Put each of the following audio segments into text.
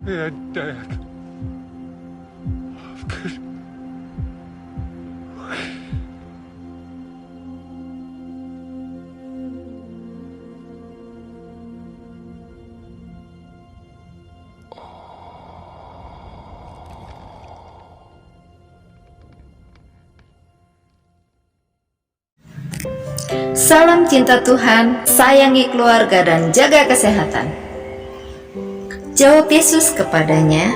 يدك أفكر. Salam cinta Tuhan, sayangi keluarga dan jaga kesehatan. Jawab Yesus kepadanya,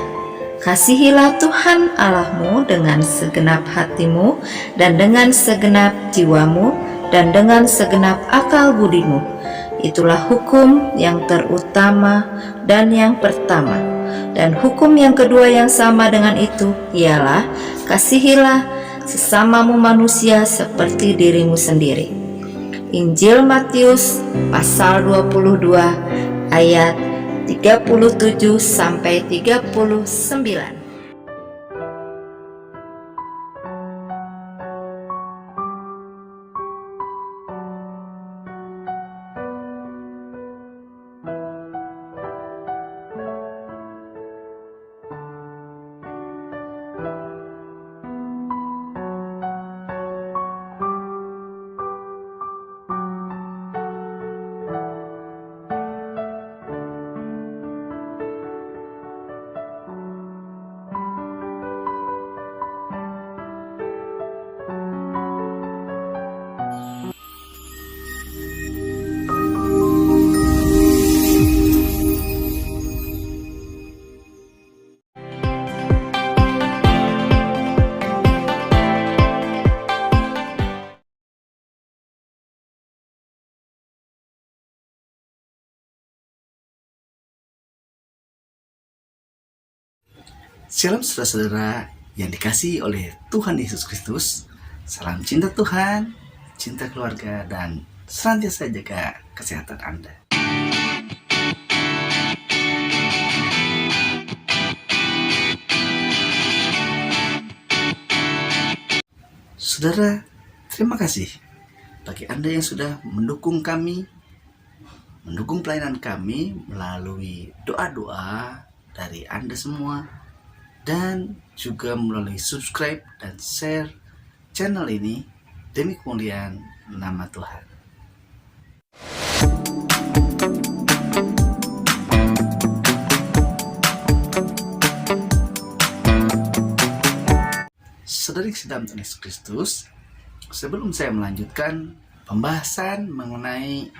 kasihilah Tuhan Allahmu dengan segenap hatimu dan dengan segenap jiwamu dan dengan segenap akal budimu. Itulah hukum yang terutama dan yang pertama. Dan hukum yang kedua yang sama dengan itu ialah kasihilah sesamamu manusia seperti dirimu sendiri. Injil Matius pasal 22 ayat 37 sampai 39. Shalom saudara-saudara yang dikasihi oleh Tuhan Yesus Kristus. Salam cinta Tuhan, cinta keluarga, dan senantiasa jaga kesehatan Anda. Saudara, terima kasih bagi Anda yang sudah mendukung kami, mendukung pelayanan kami melalui doa-doa dari Anda semua, dan juga melalui subscribe dan share channel ini demi kemuliaan nama Tuhan. Saudari sedang Tuhan Yesus Kristus, sebelum saya melanjutkan pembahasan mengenai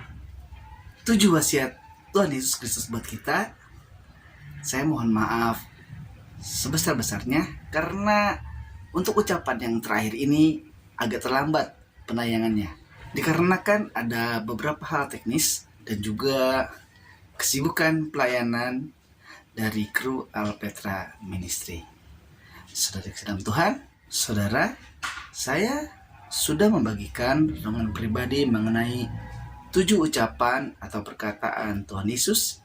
7 wasiat Tuhan Yesus Kristus buat kita, saya mohon maaf sebesar-besarnya karena untuk ucapan yang terakhir ini agak terlambat penayangannya, dikarenakan ada beberapa hal teknis dan juga kesibukan pelayanan dari kru Alpetra Ministry. Saudara sedang Tuhan, saudara, saya sudah membagikan renungan pribadi mengenai 7 ucapan atau perkataan Tuhan Yesus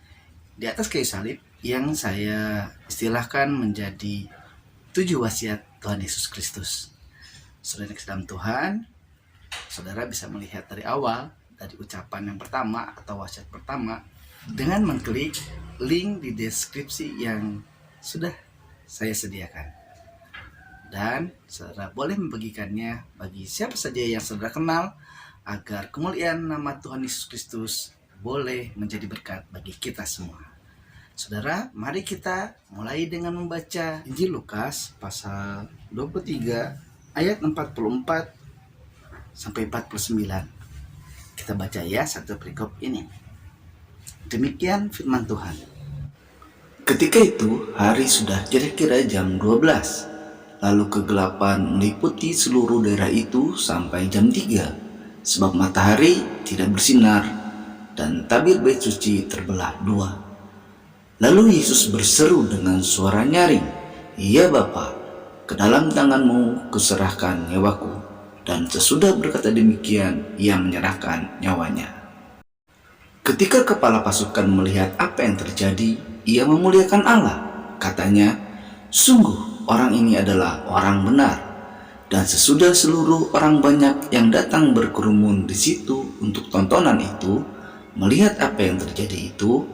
di atas kayu salib yang saya istilahkan menjadi 7 wasiat Tuhan Yesus Kristus. Saudara dalam Tuhan, saudara bisa melihat dari awal, dari ucapan yang pertama atau wasiat pertama, dengan mengklik link di deskripsi yang sudah saya sediakan. Dan saudara boleh membagikannya bagi siapa saja yang saudara kenal, agar kemuliaan nama Tuhan Yesus Kristus boleh menjadi berkat bagi kita semua. Saudara, mari kita mulai dengan membaca Injil Lukas pasal 23 ayat 44 sampai 49. Kita baca ya satu perikop ini. Demikian firman Tuhan. Ketika itu hari sudah kira-kira jam 12. Lalu kegelapan meliputi seluruh daerah itu sampai jam 3, sebab matahari tidak bersinar dan tabir bait suci terbelah 2. Lalu Yesus berseru dengan suara nyaring, "Ya Bapa, ke dalam tangan-Mu kuserahkan nyawaku." Dan sesudah berkata demikian, Ia menyerahkan nyawanya. Ketika kepala pasukan melihat apa yang terjadi, ia memuliakan Allah. Katanya, "Sungguh orang ini adalah orang benar." Dan sesudah seluruh orang banyak yang datang berkerumun di situ untuk tontonan itu, melihat apa yang terjadi itu,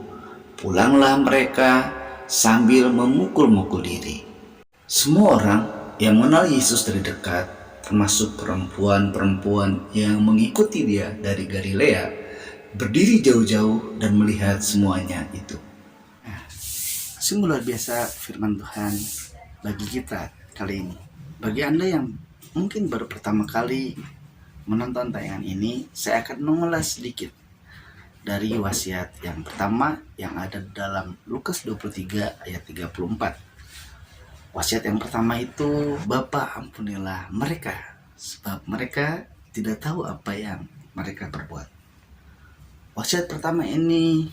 pulanglah mereka sambil memukul-mukul diri. Semua orang yang mengenal Yesus dari dekat, termasuk perempuan-perempuan yang mengikuti dia dari Galilea, berdiri jauh-jauh dan melihat semuanya itu. Sungguh luar biasa firman Tuhan bagi kita kali ini. Bagi Anda yang mungkin baru pertama kali menonton tayangan ini, saya akan mengulas sedikit dari wasiat yang pertama yang ada dalam Lukas 23 ayat 34. Wasiat yang pertama itu, Bapa ampunilah mereka, sebab mereka tidak tahu apa yang mereka perbuat. Wasiat pertama ini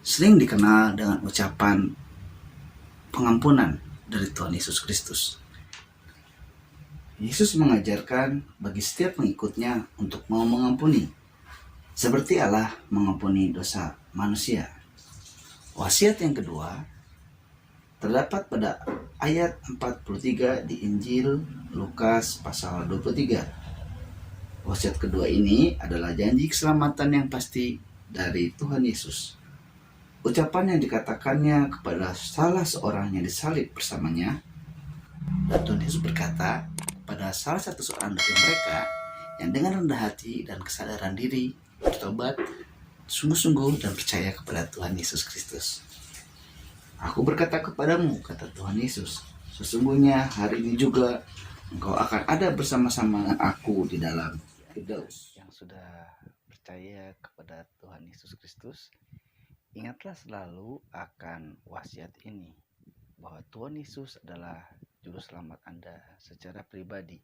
sering dikenal dengan ucapan pengampunan dari Tuhan Yesus Kristus. Yesus mengajarkan bagi setiap pengikutnya untuk mau mengampuni, seperti Allah mengampuni dosa manusia. Wasiat yang kedua terdapat pada ayat 43 di Injil Lukas pasal 23. Wasiat kedua ini adalah janji keselamatan yang pasti dari Tuhan Yesus. Ucapan yang dikatakannya kepada salah seorang yang disalib bersamanya, dan Tuhan Yesus berkata pada salah satu seorang dari mereka yang dengan rendah hati dan kesadaran diri bertobat sungguh-sungguh dan percaya kepada Tuhan Yesus Kristus. Aku berkata kepadamu, kata Tuhan Yesus, sesungguhnya hari ini juga engkau akan ada bersama-sama dengan aku di dalam Firdaus. Yang sudah percaya kepada Tuhan Yesus Kristus, ingatlah selalu akan wasiat ini, bahwa Tuhan Yesus adalah juru selamat Anda secara pribadi,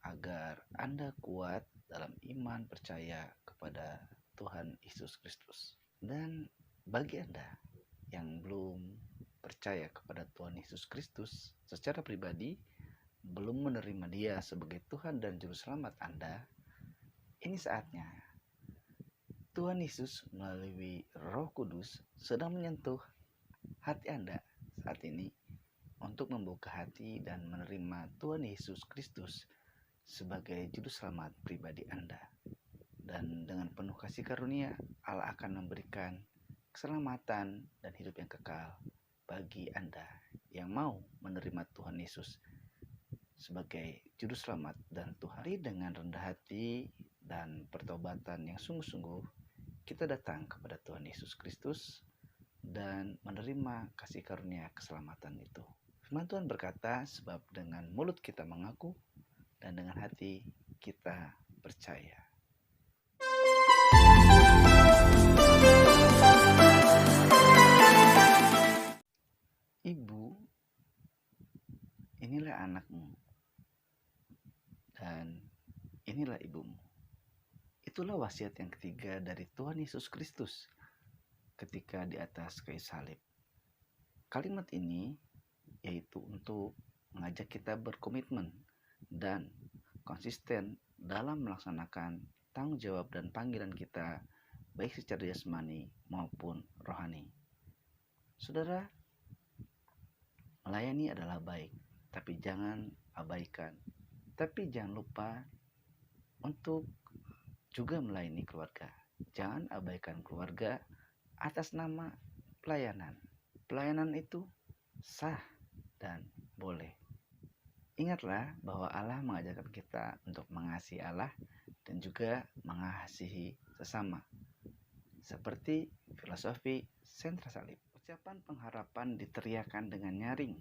agar Anda kuat dalam iman percaya kepada Tuhan Yesus Kristus. Dan bagi Anda yang belum percaya kepada Tuhan Yesus Kristus secara pribadi, belum menerima Dia sebagai Tuhan dan Juru Selamat Anda, ini saatnya Tuhan Yesus melalui Roh Kudus sedang menyentuh hati Anda saat ini untuk membuka hati dan menerima Tuhan Yesus Kristus sebagai Juru Selamat pribadi Anda. Dan dengan penuh kasih karunia, Allah akan memberikan keselamatan dan hidup yang kekal bagi Anda yang mau menerima Tuhan Yesus sebagai Juru Selamat dan Tuhan. Dengan rendah hati dan pertobatan yang sungguh-sungguh, kita datang kepada Tuhan Yesus Kristus dan menerima kasih karunia keselamatan itu. Firman Tuhan berkata, sebab dengan mulut kita mengaku dan dengan hati kita percaya. Ibu, inilah anakmu dan inilah ibumu. Itulah wasiat yang ketiga dari Tuhan Yesus Kristus ketika di atas kayu salib. Kalimat ini yaitu untuk mengajak kita berkomitmen dan konsisten dalam melaksanakan tanggung jawab dan panggilan kita, baik secara jasmani maupun rohani. Saudara, melayani adalah baik, tapi jangan abaikan. Tapi jangan lupa untuk juga melayani keluarga. Jangan abaikan keluarga atas nama pelayanan. Pelayanan itu sah dan boleh. Ingatlah bahwa Allah mengajarkan kita untuk mengasihi Allah dan juga mengasihi sesama. Seperti filosofi sentra salib. Ucapan pengharapan diteriakan dengan nyaring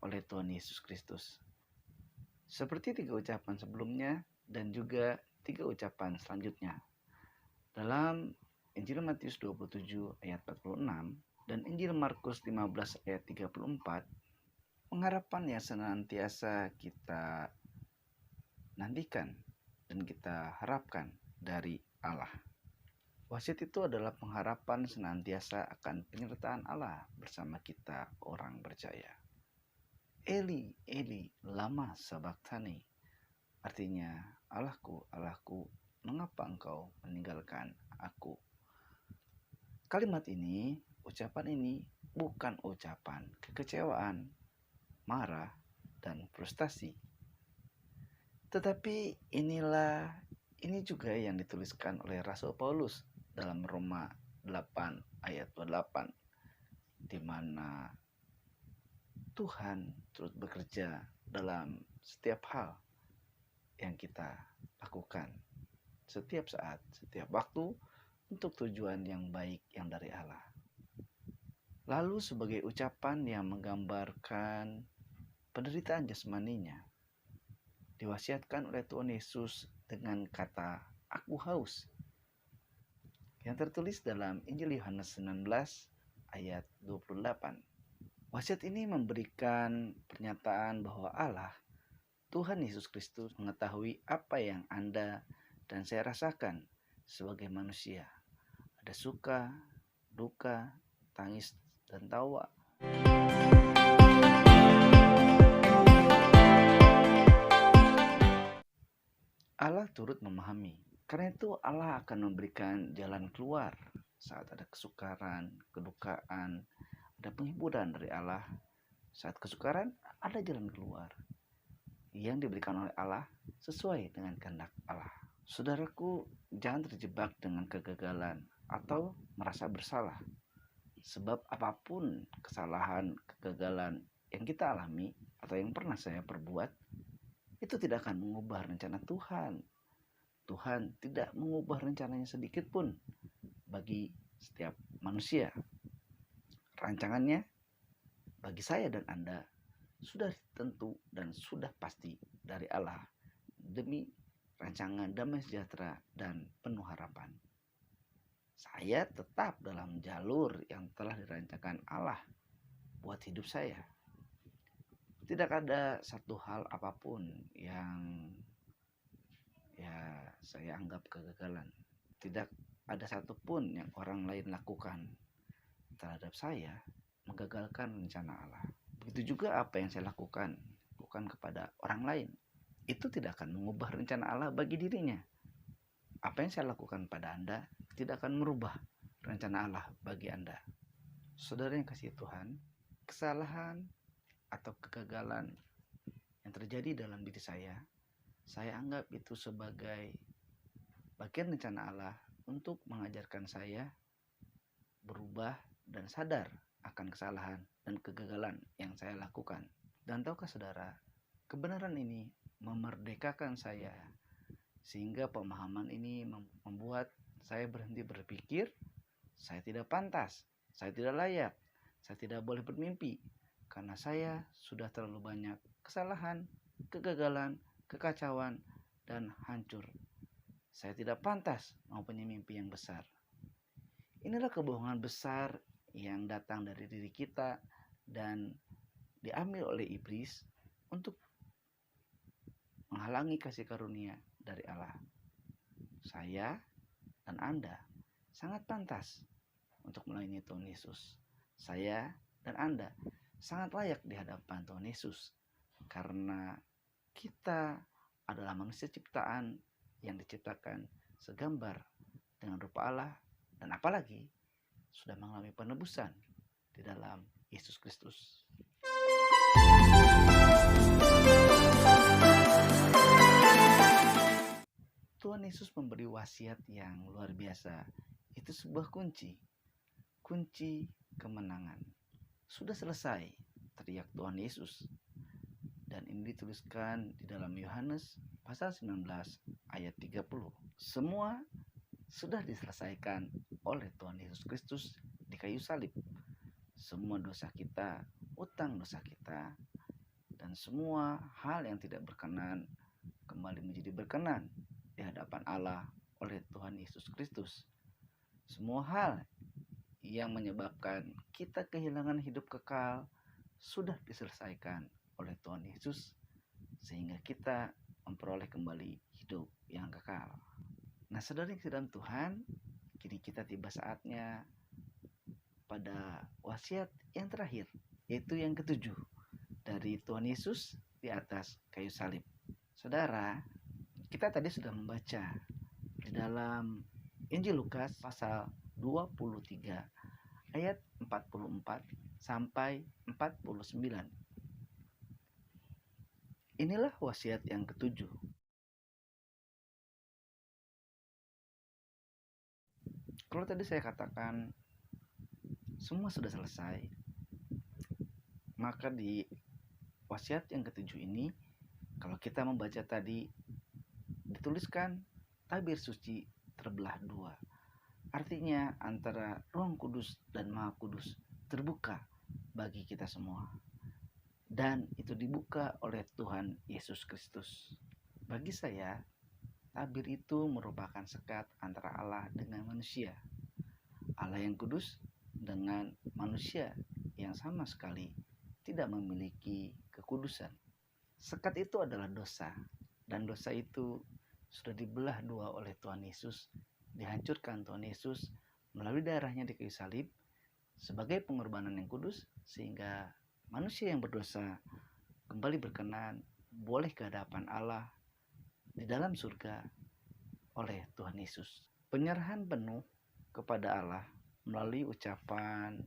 oleh Tuhan Yesus Kristus. Seperti 3 ucapan sebelumnya dan juga 3 ucapan selanjutnya. Dalam Injil Matius 27 ayat 46 dan Injil Markus 15 ayat 34, pengharapan yang senantiasa kita nantikan dan kita harapkan dari Allah. Wasiat itu adalah pengharapan senantiasa akan penyertaan Allah bersama kita orang percaya. Eli, Eli, lama sabachthani. Artinya, Allahku, Allahku, mengapa engkau meninggalkan aku? Kalimat ini, ucapan ini bukan ucapan kekecewaan, marah, dan frustasi. Tetapi ini juga yang dituliskan oleh Rasul Paulus dalam Roma 8 ayat 28. di mana Tuhan turut bekerja dalam setiap hal yang kita lakukan, setiap saat, setiap waktu, untuk tujuan yang baik yang dari Allah. Lalu sebagai ucapan yang menggambarkan penderitaan jasmaninya, diwasiatkan oleh Tuhan Yesus dengan kata "Aku haus", yang tertulis dalam Injil Yohanes 19 ayat 28. Wasiat ini memberikan pernyataan bahwa Allah, Tuhan Yesus Kristus, mengetahui apa yang Anda dan saya rasakan sebagai manusia. Ada suka, duka, tangis, dan tawa. Allah turut memahami. Karena itu Allah akan memberikan jalan keluar saat ada kesukaran, kedukaan, ada penghiburan dari Allah. Saat kesukaran, ada jalan keluar yang diberikan oleh Allah sesuai dengan kehendak Allah. Saudaraku, jangan terjebak dengan kegagalan atau merasa bersalah. Sebab apapun kesalahan, kegagalan yang kita alami atau yang pernah saya perbuat, itu tidak akan mengubah rencana Tuhan. Tuhan tidak mengubah rencananya sedikit pun bagi setiap manusia. Rancangannya bagi saya dan Anda sudah tentu dan sudah pasti dari Allah demi rancangan damai sejahtera dan penuh harapan. Saya tetap dalam jalur yang telah dirancangkan Allah buat hidup saya. Tidak ada satu hal apapun yang saya anggap kegagalan. Tidak ada satupun yang orang lain lakukan terhadap saya menggagalkan rencana Allah. Begitu juga apa yang saya lakukan kepada orang lain, itu tidak akan mengubah rencana Allah bagi dirinya. Apa yang saya lakukan pada Anda tidak akan merubah rencana Allah bagi Anda. Saudara yang kasih Tuhan, kesalahan atau kegagalan yang terjadi dalam diri saya anggap itu sebagai bagian rencana Allah untuk mengajarkan saya berubah dan sadar akan kesalahan dan kegagalan yang saya lakukan. Dan tahukah saudara, kebenaran ini memerdekakan saya, sehingga pemahaman ini membuat saya berhenti berpikir saya tidak pantas, saya tidak layak, saya tidak boleh bermimpi, karena saya sudah terlalu banyak kesalahan, kegagalan, kekacauan, dan hancur. Saya tidak pantas mempunyai mimpi yang besar. Inilah kebohongan besar yang datang dari diri kita dan diambil oleh iblis untuk menghalangi kasih karunia dari Allah. Saya dan Anda sangat pantas untuk melayani Tuhan Yesus. Saya dan Anda sangat layak di hadapan Tuhan Yesus, karena kita adalah manusia ciptaan yang diciptakan segambar dengan rupa Allah, dan apalagi sudah mengalami penebusan di dalam Yesus Kristus. Tuhan Yesus memberi wasiat yang luar biasa. Itu sebuah kunci kemenangan. Sudah selesai, teriak Tuhan Yesus. Dan ini dituliskan di dalam Yohanes pasal 19 ayat 30. Semua sudah diselesaikan oleh Tuhan Yesus Kristus di kayu salib. Semua dosa kita, utang dosa kita, dan semua hal yang tidak berkenan kembali menjadi berkenan di hadapan Allah oleh Tuhan Yesus Kristus. Semua hal yang menyebabkan kita kehilangan hidup kekal sudah diselesaikan oleh Tuhan Yesus, sehingga kita memperoleh kembali hidup yang kekal. Nah, saudara yang dalam Tuhan, kini kita tiba saatnya pada wasiat yang terakhir, yaitu yang ketujuh dari Tuhan Yesus di atas kayu salib. Saudara, kita tadi sudah membaca di dalam Injil Lukas pasal 23 ayat 44 sampai 49. Inilah wasiat yang ketujuh. Kalau tadi saya katakan semua sudah selesai, maka di wasiat yang ketujuh ini, kalau kita membaca tadi, dituliskan tabir suci terbelah dua. Artinya antara Roh Kudus dan Maha Kudus terbuka bagi kita semua. Dan itu dibuka oleh Tuhan Yesus Kristus. Bagi saya, tabir itu merupakan sekat antara Allah dengan manusia. Allah yang kudus dengan manusia yang sama sekali tidak memiliki kekudusan. Sekat itu adalah dosa, dan dosa itu sudah dibelah dua oleh Tuhan Yesus, dihancurkan Tuhan Yesus melalui darahnya di kayu salib sebagai pengorbanan yang kudus, sehingga manusia yang berdosa kembali berkenan boleh ke hadapan Allah di dalam surga oleh Tuhan Yesus. Penyerahan penuh kepada Allah melalui ucapan,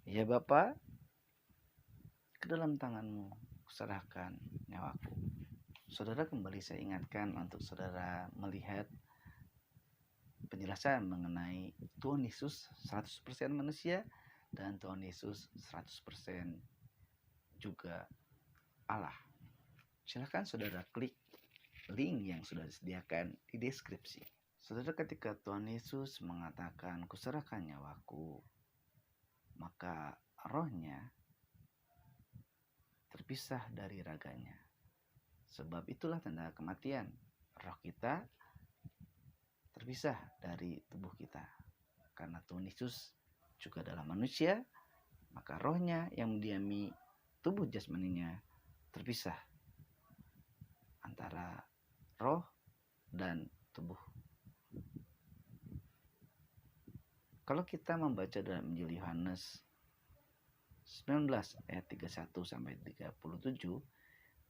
"Ya Bapa, ke dalam tanganmu kuserahkan nyawaku." Saudara, kembali saya ingatkan untuk saudara melihat penjelasan mengenai Tuhan Yesus 100% manusia dan Tuhan Yesus 100% juga Allah. Silakan saudara klik link yang sudah disediakan di deskripsi. Saudara, ketika Tuhan Yesus mengatakan kuserahkan nyawaku, maka rohnya terpisah dari raganya. Sebab itulah tanda kematian. Roh kita terpisah dari tubuh kita. Karena Tuhan Yesus juga adalah manusia, maka rohnya yang mendiami tubuh jasmaninya terpisah antara roh dan tubuh. Kalau kita membaca dalam Injil Yohanes 19 ayat 31 sampai 37,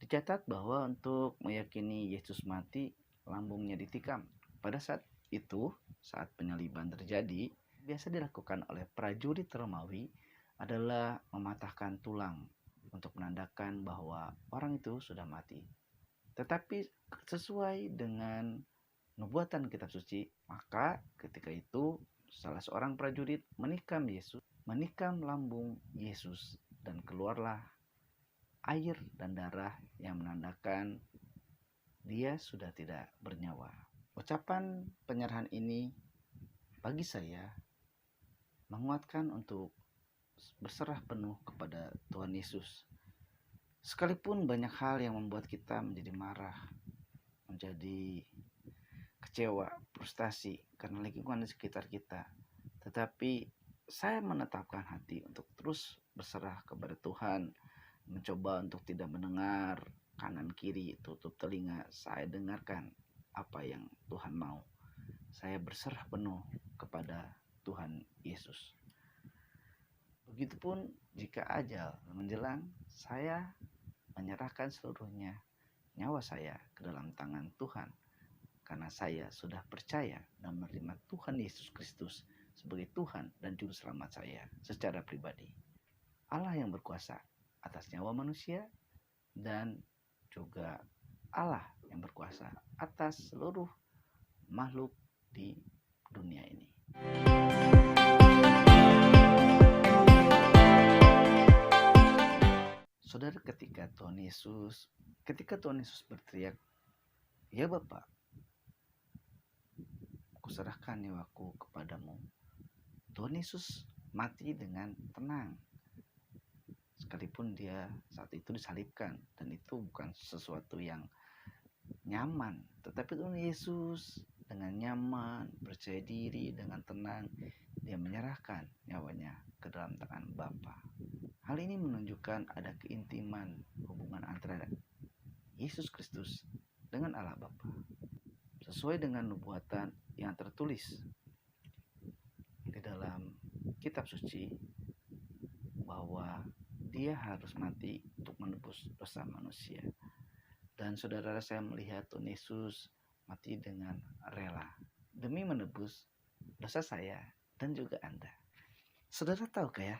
dicatat bahwa untuk meyakini Yesus mati, lambungnya ditikam. Pada saat itu, saat penyaliban terjadi, biasa dilakukan oleh prajurit Romawi adalah mematahkan tulang untuk menandakan bahwa orang itu sudah mati. Tetapi sesuai dengan nubuatan kitab suci, maka ketika itu salah seorang prajurit menikam Yesus, menikam lambung Yesus, dan keluarlah air dan darah yang menandakan dia sudah tidak bernyawa. Ucapan penyerahan ini bagi saya menguatkan untuk berserah penuh kepada Tuhan Yesus. Sekalipun banyak hal yang membuat kita menjadi marah, menjadi kecewa, frustasi karena lingkungan di sekitar kita, tetapi saya menetapkan hati untuk terus berserah kepada Tuhan, mencoba untuk tidak mendengar kanan kiri, tutup telinga, saya dengarkan apa yang Tuhan mau. Saya berserah penuh kepada Tuhan Yesus. Begitupun jika ajal menjelang, saya menyerahkan seluruhnya nyawa saya ke dalam tangan Tuhan, karena saya sudah percaya dan menerima Tuhan Yesus Kristus sebagai Tuhan dan Juru Selamat saya secara pribadi. Allah yang berkuasa atas nyawa manusia, dan juga Allah yang berkuasa atas seluruh makhluk di dunia ini. Saudara, ketika Tuhan Yesus berteriak, "Ya Bapa, kuserahkan nyawaku kepadamu," Tuhan Yesus mati dengan tenang. Sekalipun dia saat itu disalibkan, dan itu bukan sesuatu yang nyaman, tetapi Tuhan Yesus dengan nyaman, percaya diri, dengan tenang, dia menyerahkan nyawanya ke dalam tangan Bapa. Hal ini menunjukkan ada keintiman hubungan antara Yesus Kristus dengan Allah Bapa, sesuai dengan nubuatan yang tertulis di dalam kitab suci bahwa dia harus mati untuk menebus dosa manusia. Dan saudara, saya melihat Tuhan Yesus mati dengan rela demi menebus dosa saya dan juga Anda. Saudara tahukah ya,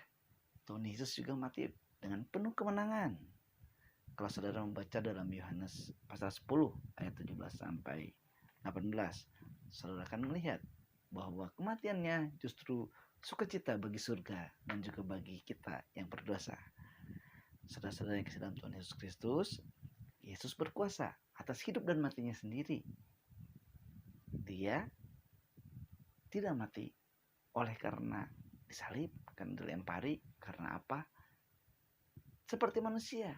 Tuhan Yesus juga mati dengan penuh kemenangan. Kalau saudara membaca dalam Yohanes pasal 10 ayat 17 sampai 18, saudara akan melihat bahwa kematiannya justru sukacita bagi surga dan juga bagi kita yang berdosa. Saudara-saudara yang kasih dalam Tuhan Yesus Kristus, Yesus berkuasa atas hidup dan matinya sendiri. Dia tidak mati oleh karena disalib, karena dilempari, karena apa? Seperti manusia,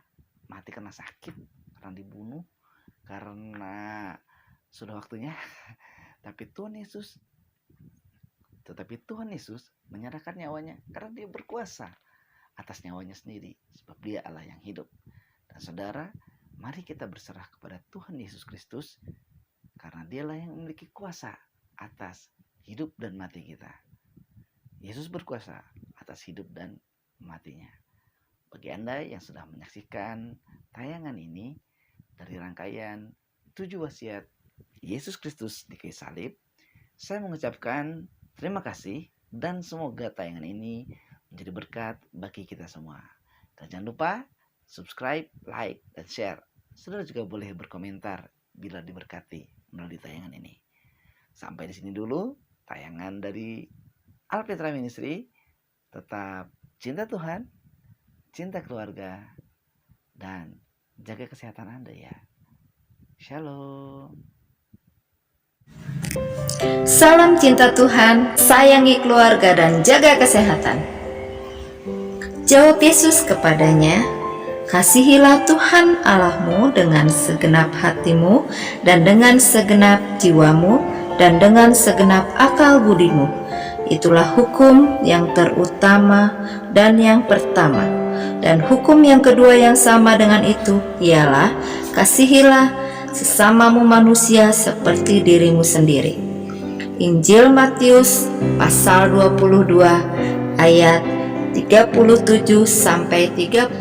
mati karena sakit, karena dibunuh, karena sudah waktunya. Tetapi Tuhan Yesus menyerahkan nyawanya karena dia berkuasa atas nyawanya sendiri, sebab dia Allah yang hidup. Dan saudara, mari kita berserah kepada Tuhan Yesus Kristus, karena dialah yang memiliki kuasa atas hidup dan mati kita. Yesus berkuasa atas hidup dan matinya. Bagi Anda yang sudah menyaksikan tayangan ini dari rangkaian 7 wasiat Yesus Kristus di kayu salib, saya mengucapkan terima kasih dan semoga tayangan ini menjadi berkat bagi kita semua. Dan jangan lupa subscribe, like, dan share. Saudara juga boleh berkomentar bila diberkati melalui tayangan ini. Sampai di sini dulu tayangan dari Alpetra Ministry. Tetap cinta Tuhan, cinta keluarga, dan jaga kesehatan Anda ya. Shalom. Salam cinta Tuhan, sayangi keluarga dan jaga kesehatan. Jawab Yesus kepadanya, kasihilah Tuhan Allahmu dengan segenap hatimu dan dengan segenap jiwamu dan dengan segenap akal budimu. Itulah hukum yang terutama dan yang pertama. Dan hukum yang kedua yang sama dengan itu ialah kasihilah sesamamu manusia seperti dirimu sendiri. Injil Matius pasal 22 ayat 37 sampai 39.